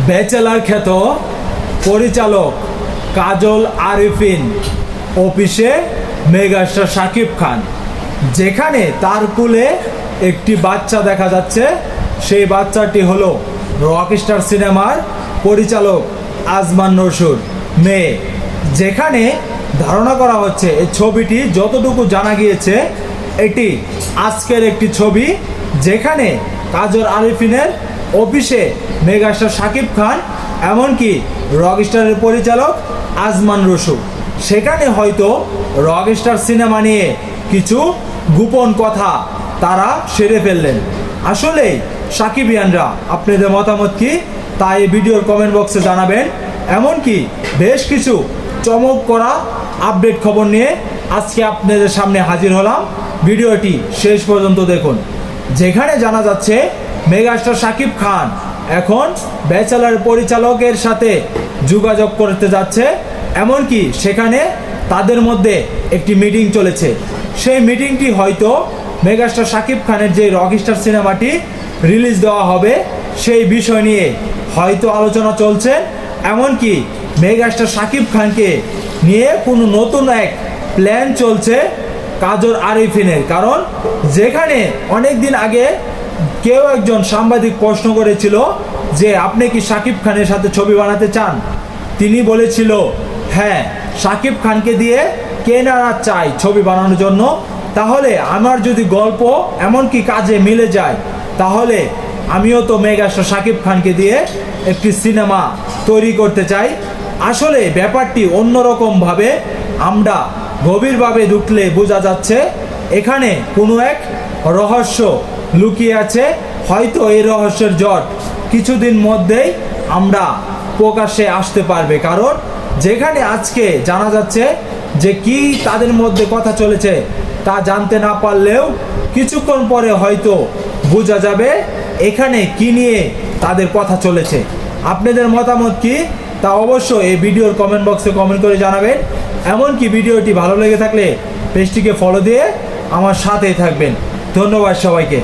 Bachelor খ্যাত পরিচালক কাজল আরিফিন অফিসে মেগাস্টার শাকিব খান, যেখানে তার কোলে একটি বাচ্চা দেখা যাচ্ছে। সেই বাচ্চাটি হলো রকস্টার সিনেমার পরিচালক আজমান নসুর মেয়ে। যেখানে ধারণা করা হচ্ছে এই ছবিটি, যতটুকু জানা গিয়েছে, এটি আজকের একটি ছবি, যেখানে কাজল আরিফিনের অফিসে মেগাস্টার শাকিব খান, এমনকি রকস্টারের পরিচালক আজমান রসু, সেখানে হয়তো রকস্টার সিনেমা নিয়ে কিছু গোপন কথা তারা সেরে ফেললেন। আসলে সাকিবিয়ানরা আপনাদের মতামত কি, তাই এই ভিডিওর কমেন্ট বক্সে জানাবেন। এমনকি বেশ কিছু চমক করা আপডেট খবর নিয়ে আজকে আপনাদের সামনে হাজির হলাম। ভিডিওটি শেষ পর্যন্ত দেখুন। যেখানে জানা যাচ্ছে মেগাস্টার শাকিব খান এখন ব্যাচেলার পরিচালকের সাথে যোগাযোগ করতে যাচ্ছে, এমনকি সেখানে তাদের মধ্যে একটি মিটিং চলেছে। সেই মিটিংটি হয়তো মেগাস্টার শাকিব খানের যে রকস্টার সিনেমাটি রিলিজ দেওয়া হবে সেই বিষয় নিয়ে হয়তো আলোচনা চলছে। এমনকি মেগাস্টার শাকিব খানকে নিয়ে কোনো নতুন এক প্ল্যান চলছে কাজল আরিফিনের। কারণ যেখানে অনেক দিন আগে কেউ একজন সাংবাদিক প্রশ্ন করেছিল যে আপনি কি শাকিব খানের সাথে ছবি বানাতে চান, তিনি বলেছিল হ্যাঁ, শাকিব খানকে দিয়ে কে না চায় ছবি বানানোর জন্য। তাহলে আমার যদি গল্প এমনকি কাজে মিলে যায়, তাহলে আমিও তো মেগাস্টার শাকিব খানকে দিয়ে একটি সিনেমা তৈরি করতে চাই। আসলে ব্যাপারটি অন্যরকমভাবে আমরা গভীরভাবে ঢুকলে বোঝা যাচ্ছে এখানে কোনো এক রহস্য লুকিয়ে আছে। হয়তো এই রহস্যের জট কিছুদিন মধ্যেই আমরা প্রকাশ্যে আসতে পারবে। কারণ যেখানে আজকে জানা যাচ্ছে যে কি তাদের মধ্যে কথা চলেছে, তা জানতে না পারলেও কিছুক্ষণ পরে হয়তো বোঝা যাবে এখানে কি নিয়ে তাদের কথা চলেছে। আপনাদের মতামত কি, তা অবশ্যই এই ভিডিওর কমেন্ট বক্সে কমেন্ট করে জানাবেন। এমনকি ভিডিওটি ভালো লেগে থাকলে পেজটিকে ফলো দিয়ে আমার সাথেই থাকবেন। ধন্যবাদ সবাইকে।